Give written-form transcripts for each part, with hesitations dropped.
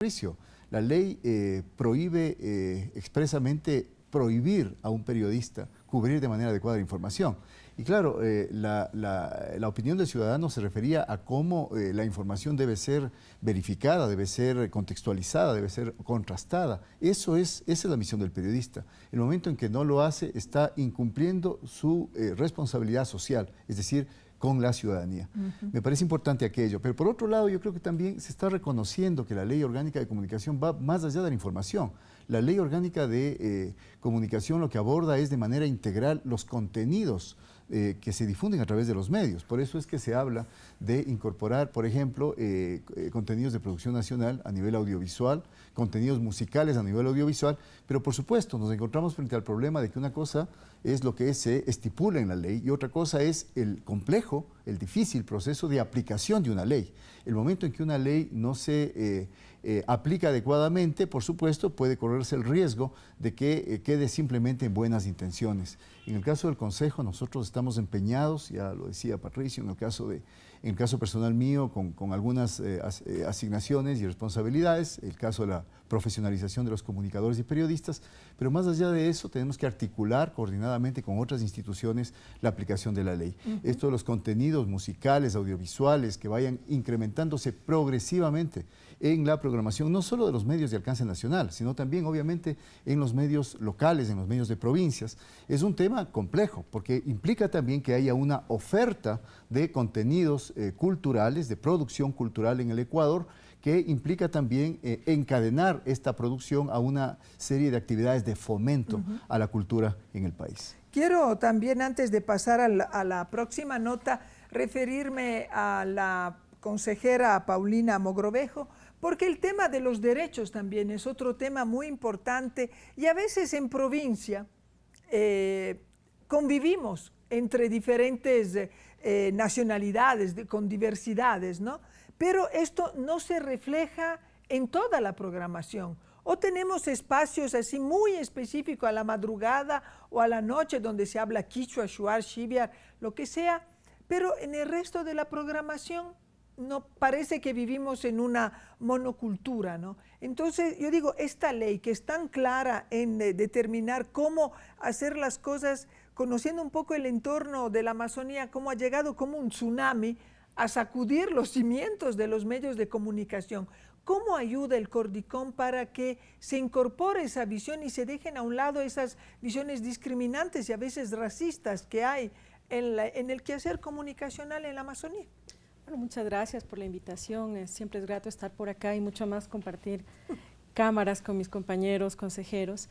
Patricio, la ley prohíbe expresamente prohibir a un periodista cubrir de manera adecuada la información. Y claro, la opinión del ciudadano se refería a cómo la información debe ser verificada, debe ser contextualizada, debe ser contrastada. Esa es la misión del periodista. El momento en que no lo hace, está incumpliendo su responsabilidad social, es decir, con la ciudadanía. Me parece importante aquello, pero por otro lado yo creo que también se está reconociendo que la Ley Orgánica de Comunicación va más allá de la información. La Ley Orgánica de Comunicación lo que aborda es de manera integral los contenidos que se difunden a través de los medios. Por eso es que se habla de incorporar, por ejemplo, contenidos de producción nacional a nivel audiovisual, contenidos musicales a nivel audiovisual, pero por supuesto nos encontramos frente al problema de que una cosa es lo que se estipula en la ley y otra cosa es el complejo, el difícil proceso de aplicación de una ley. El momento en que una ley no se aplica adecuadamente, por supuesto, puede correrse el riesgo de que quede simplemente en buenas intenciones. En el caso del Consejo, nosotros estamos empeñados, ya lo decía Patricio, en el caso personal mío, con algunas asignaciones y responsabilidades, el caso de la profesionalización de los comunicadores y periodistas, pero más allá de eso tenemos que articular coordinadamente con otras instituciones la aplicación de la ley. Esto de los contenidos musicales, audiovisuales, que vayan incrementándose progresivamente en la programación, no solo de los medios de alcance nacional, sino también, obviamente, en los medios locales, en los medios de provincias. Es un tema complejo, porque implica también que haya una oferta de contenidos culturales, de producción cultural en el Ecuador, que implica también encadenar esta producción a una serie de actividades de fomento a la cultura en el país. Quiero también, antes de pasar a la próxima nota, referirme a la consejera Paulina Mogrovejo, porque el tema de los derechos también es otro tema muy importante y a veces en provincia convivimos entre diferentes nacionalidades, con diversidades, ¿no? Pero esto no se refleja en toda la programación. O tenemos espacios así muy específicos a la madrugada o a la noche donde se habla quichua, shuar, xiviar, lo que sea, pero en el resto de la programación no parece que vivimos en una monocultura, ¿no? Entonces, yo digo, esta ley que es tan clara en determinar cómo hacer las cosas, conociendo un poco el entorno de la Amazonía, cómo ha llegado como un tsunami a sacudir los cimientos de los medios de comunicación. ¿Cómo ayuda el Cordicom para que se incorpore esa visión y se dejen a un lado esas visiones discriminantes y a veces racistas que hay en el quehacer comunicacional en la Amazonía? Bueno, muchas gracias por la invitación. Siempre es grato estar por acá y mucho más compartir cámaras con mis compañeros consejeros.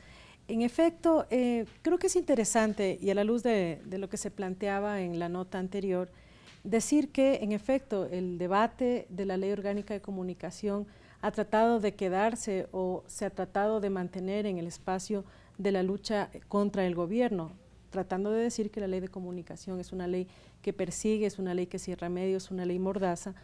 En efecto, creo que es interesante, y a la luz de lo que se planteaba en la nota anterior, decir que, en efecto, el debate de la Ley Orgánica de Comunicación ha tratado de quedarse o se ha tratado de mantener en el espacio de la lucha contra el gobierno, tratando de decir que la Ley de Comunicación es una ley que persigue, es una ley que cierra medios, es una ley mordaza,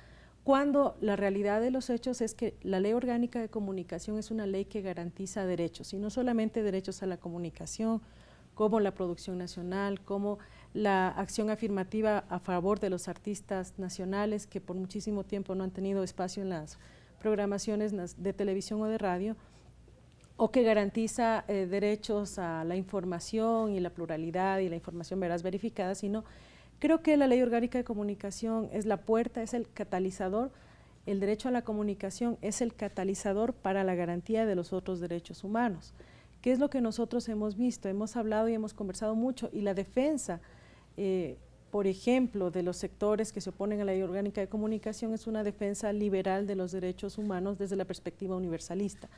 cuando la realidad de los hechos es que la Ley Orgánica de Comunicación es una ley que garantiza derechos, y no solamente derechos a la comunicación, como la producción nacional, como la acción afirmativa a favor de los artistas nacionales que por muchísimo tiempo no han tenido espacio en las programaciones de televisión o de radio, o que garantiza derechos a la información y la pluralidad y la información veraz verificada, sino creo que la Ley Orgánica de Comunicación es la puerta, es el catalizador. El derecho a la comunicación es el catalizador para la garantía de los otros derechos humanos. ¿Qué es lo que nosotros hemos visto? Hemos hablado y hemos conversado mucho, y la defensa, por ejemplo, de los sectores que se oponen a la Ley Orgánica de Comunicación es una defensa liberal de los derechos humanos desde la perspectiva universalista.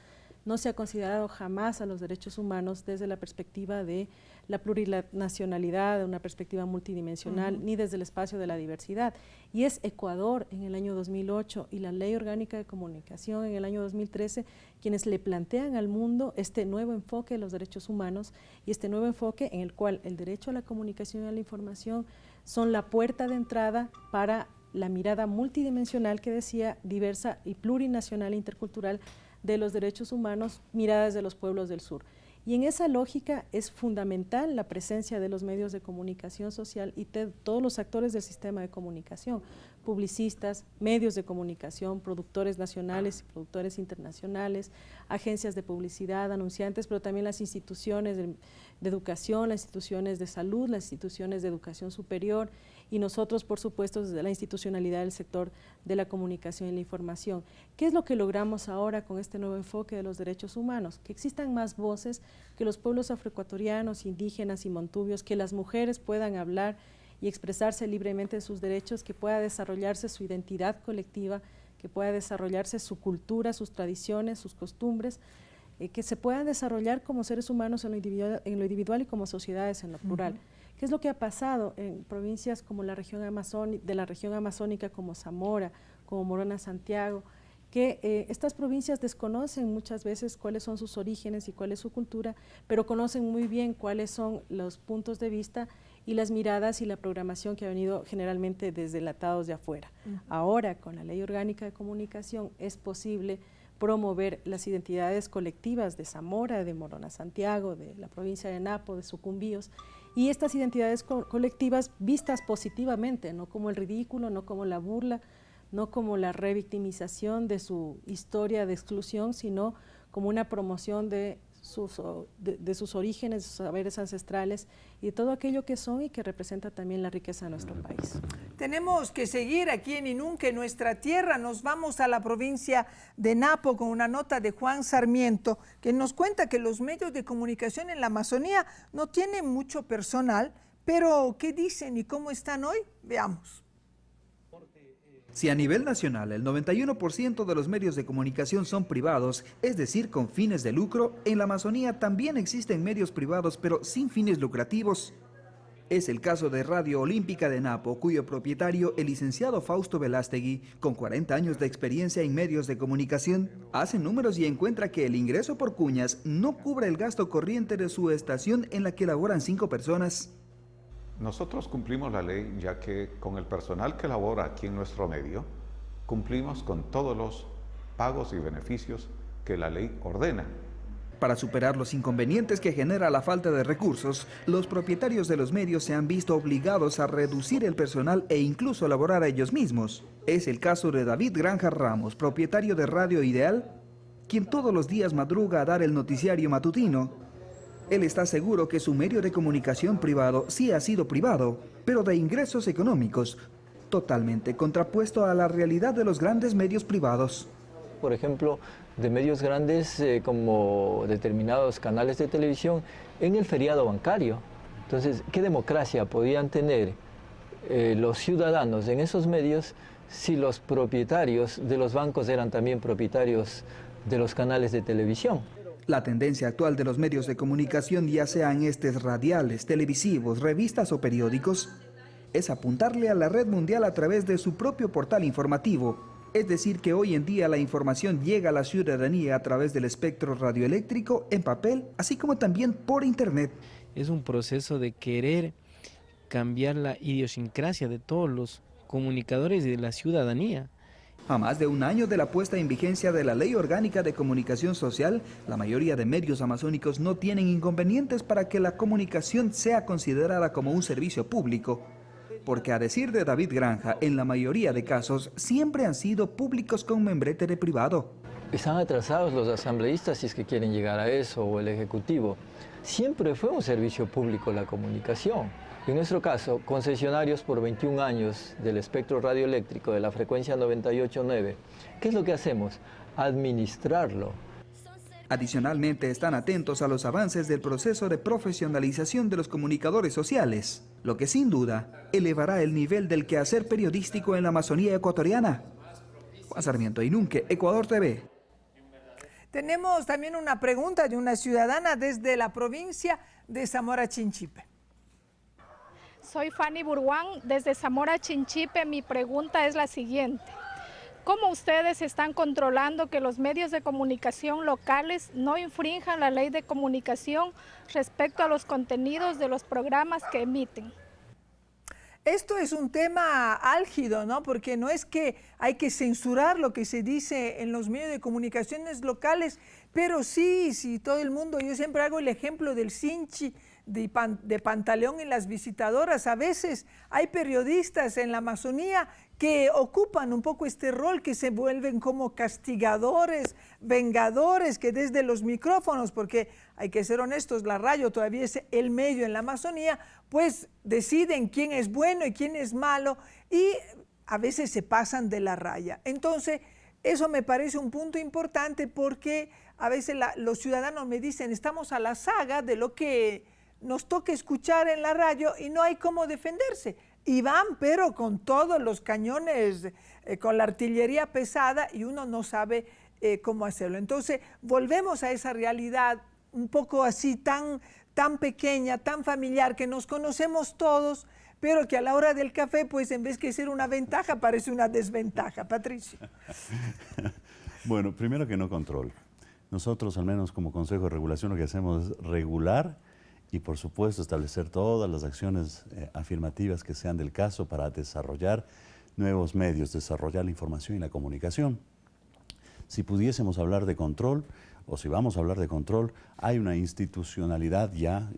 No se ha considerado jamás a los derechos humanos desde la perspectiva de la plurinacionalidad, de una perspectiva multidimensional, ni desde el espacio de la diversidad. Y es Ecuador en el año 2008 y la Ley Orgánica de Comunicación en el año 2013 quienes le plantean al mundo este nuevo enfoque de los derechos humanos y este nuevo enfoque en el cual el derecho a la comunicación y a la información son la puerta de entrada para la mirada multidimensional que decía, diversa y plurinacional e intercultural de los derechos humanos miradas de los pueblos del sur. Y en esa lógica es fundamental la presencia de los medios de comunicación social y de todos los actores del sistema de comunicación, publicistas, medios de comunicación, productores nacionales y productores internacionales, agencias de publicidad, anunciantes, pero también las instituciones de educación, las instituciones de salud, las instituciones de educación superior y nosotros, por supuesto, desde la institucionalidad del sector de la comunicación y la información. ¿Qué es lo que logramos ahora con este nuevo enfoque de los derechos humanos? Que existan más voces, que los pueblos afroecuatorianos, indígenas y montubios, que las mujeres puedan hablar y expresarse libremente de sus derechos, que pueda desarrollarse su identidad colectiva, que pueda desarrollarse su cultura, sus tradiciones, sus costumbres, que se puedan desarrollar como seres humanos en lo individual y como sociedades en lo plural. ¿Qué es lo que ha pasado en provincias como la región amazónica, como Zamora, como Morona Santiago? Que estas provincias desconocen muchas veces cuáles son sus orígenes y cuál es su cultura, pero conocen muy bien cuáles son los puntos de vista y las miradas y la programación que ha venido generalmente deslatados de afuera. Ahora, con la Ley Orgánica de Comunicación, es posible promover las identidades colectivas de Zamora, de Morona Santiago, de la provincia de Napo, de Sucumbíos, y estas identidades colectivas vistas positivamente, no como el ridículo, no como la burla, no como la revictimización de su historia de exclusión, sino como una promoción de sus orígenes, de sus saberes ancestrales y de todo aquello que son y que representa también la riqueza de nuestro país. Tenemos que seguir aquí en Inunque, nuestra tierra. Nos vamos a la provincia de Napo con una nota de Juan Sarmiento que nos cuenta que los medios de comunicación en la Amazonía no tienen mucho personal, pero ¿qué dicen y cómo están hoy? Veamos. Si a nivel nacional el 91% de los medios de comunicación son privados, es decir, con fines de lucro, en la Amazonía también existen medios privados, pero sin fines lucrativos. Es el caso de Radio Olímpica de Napo, cuyo propietario, el licenciado Fausto Velástegui, con 40 años de experiencia en medios de comunicación, hace números y encuentra que el ingreso por cuñas no cubre el gasto corriente de su estación en la que laboran 5 personas. Nosotros cumplimos la ley ya que con el personal que labora aquí en nuestro medio, cumplimos con todos los pagos y beneficios que la ley ordena. Para superar los inconvenientes que genera la falta de recursos, los propietarios de los medios se han visto obligados a reducir el personal e incluso laborar a ellos mismos. Es el caso de David Granja Ramos, propietario de Radio Ideal, quien todos los días madruga a dar el noticiario matutino. Él está seguro que su medio de comunicación privado sí ha sido privado, pero de ingresos económicos, totalmente contrapuesto a la realidad de los grandes medios privados. Por ejemplo, de medios grandes como determinados canales de televisión en el feriado bancario. Entonces, ¿qué democracia podían tener los ciudadanos en esos medios si los propietarios de los bancos eran también propietarios de los canales de televisión? La tendencia actual de los medios de comunicación, ya sean estos radiales, televisivos, revistas o periódicos, es apuntarle a la red mundial a través de su propio portal informativo. Es decir, que hoy en día la información llega a la ciudadanía a través del espectro radioeléctrico, en papel, así como también por internet. Es un proceso de querer cambiar la idiosincrasia de todos los comunicadores y de la ciudadanía. A más de un año de la puesta en vigencia de la Ley Orgánica de Comunicación Social, la mayoría de medios amazónicos no tienen inconvenientes para que la comunicación sea considerada como un servicio público. Porque a decir de David Granja, en la mayoría de casos siempre han sido públicos con membrete de privado. Están atrasados los asambleístas si es que quieren llegar a eso, o el Ejecutivo. Siempre fue un servicio público la comunicación. En nuestro caso, concesionarios por 21 años del espectro radioeléctrico de la frecuencia 98.9. ¿Qué es lo que hacemos? Administrarlo. Adicionalmente, están atentos a los avances del proceso de profesionalización de los comunicadores sociales, lo que sin duda elevará el nivel del quehacer periodístico en la Amazonía ecuatoriana. Juan Sarmiento, Inunque, Ecuador TV. Tenemos también una pregunta de una ciudadana desde la provincia de Zamora Chinchipe. Soy Fanny Burguán, desde Zamora Chinchipe. Mi pregunta es la siguiente. ¿Cómo ustedes están controlando que los medios de comunicación locales no infrinjan la ley de comunicación respecto a los contenidos de los programas que emiten? Esto es un tema álgido, ¿no? Porque no es que hay que censurar lo que se dice en los medios de comunicaciones locales, pero sí, todo el mundo, yo siempre hago el ejemplo del Sinchi, de Pantaleón y las visitadoras. A veces hay periodistas en la Amazonía que ocupan un poco este rol, que se vuelven como castigadores, vengadores, que desde los micrófonos, porque hay que ser honestos, la radio todavía es el medio en la Amazonía, pues deciden quién es bueno y quién es malo, y a veces se pasan de la raya. Entonces, eso me parece un punto importante, porque a veces los ciudadanos me dicen, estamos a la saga de lo que nos toca escuchar en la radio y no hay cómo defenderse. Y van, pero con todos los cañones, con la artillería pesada, y uno no sabe cómo hacerlo. Entonces, volvemos a esa realidad un poco así, tan pequeña, tan familiar, que nos conocemos todos, pero que a la hora del café, pues en vez de ser una ventaja, parece una desventaja. Patricio. Bueno, primero que no control. Nosotros, al menos como Consejo de Regulación, lo que hacemos es regular y, por supuesto, establecer todas las acciones afirmativas que sean del caso para desarrollar nuevos medios, desarrollar la información y la comunicación. Si pudiésemos hablar de control, o si vamos a hablar de control, hay una institucionalidad ya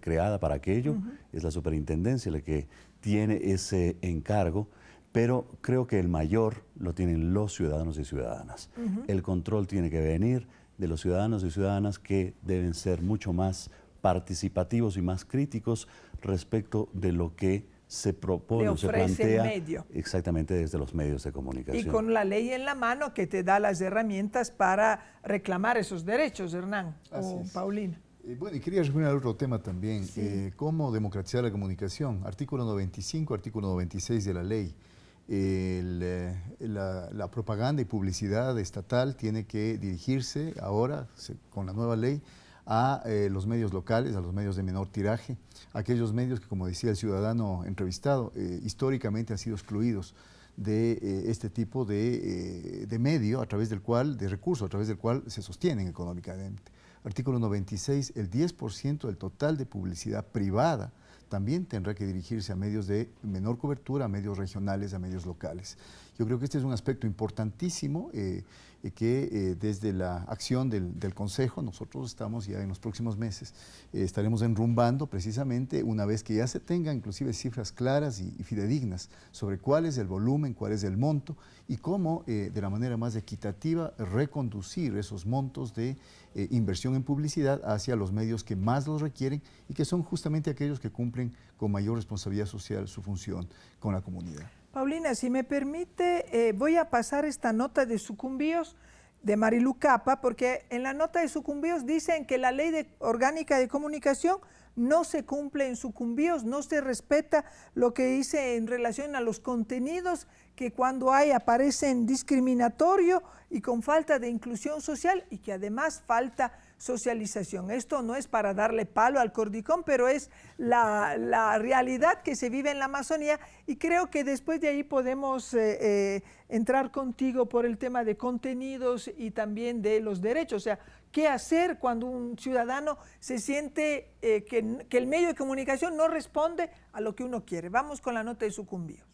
creada para aquello, es la superintendencia la que tiene ese encargo, pero creo que el mayor lo tienen los ciudadanos y ciudadanas. El control tiene que venir de los ciudadanos y ciudadanas, que deben ser mucho más participativos y más críticos respecto de lo que se propone o se plantea medio. Exactamente desde los medios de comunicación. Y con la ley en la mano que te da las herramientas para reclamar esos derechos, Hernán o Paulina. Bueno, y quería referir al otro tema también, cómo democratizar la comunicación. Artículo 95, artículo 96 de la ley. La propaganda y publicidad estatal tiene que dirigirse ahora, con la nueva ley, a los medios locales, a los medios de menor tiraje, aquellos medios que, como decía el ciudadano entrevistado, históricamente han sido excluidos de este tipo de medio, de recurso, a través del cual se sostienen económicamente. Artículo 96, el 10% del total de publicidad privada también tendrá que dirigirse a medios de menor cobertura, a medios regionales, a medios locales. Yo creo que este es un aspecto importantísimo que desde la acción del Consejo nosotros estamos ya en los próximos meses, estaremos enrumbando precisamente una vez que ya se tengan inclusive cifras claras y fidedignas sobre cuál es el volumen, cuál es el monto y cómo de la manera más equitativa reconducir esos montos de inversión en publicidad hacia los medios que más los requieren y que son justamente aquellos que cumplen con mayor responsabilidad social su función con la comunidad. Paulina, si me permite, voy a pasar esta nota de Sucumbíos de Marilu Capa, porque en la nota de Sucumbíos dicen que la ley orgánica de comunicación no se cumple en Sucumbíos, no se respeta lo que dice en relación a los contenidos que cuando aparecen discriminatorio y con falta de inclusión social y que además falta socialización. Esto no es para darle palo al cordicón, pero es la realidad que se vive en la Amazonía y creo que después de ahí podemos entrar contigo por el tema de contenidos y también de los derechos. O sea, ¿qué hacer cuando un ciudadano se siente que el medio de comunicación no responde a lo que uno quiere? Vamos con la nota de Sucumbíos.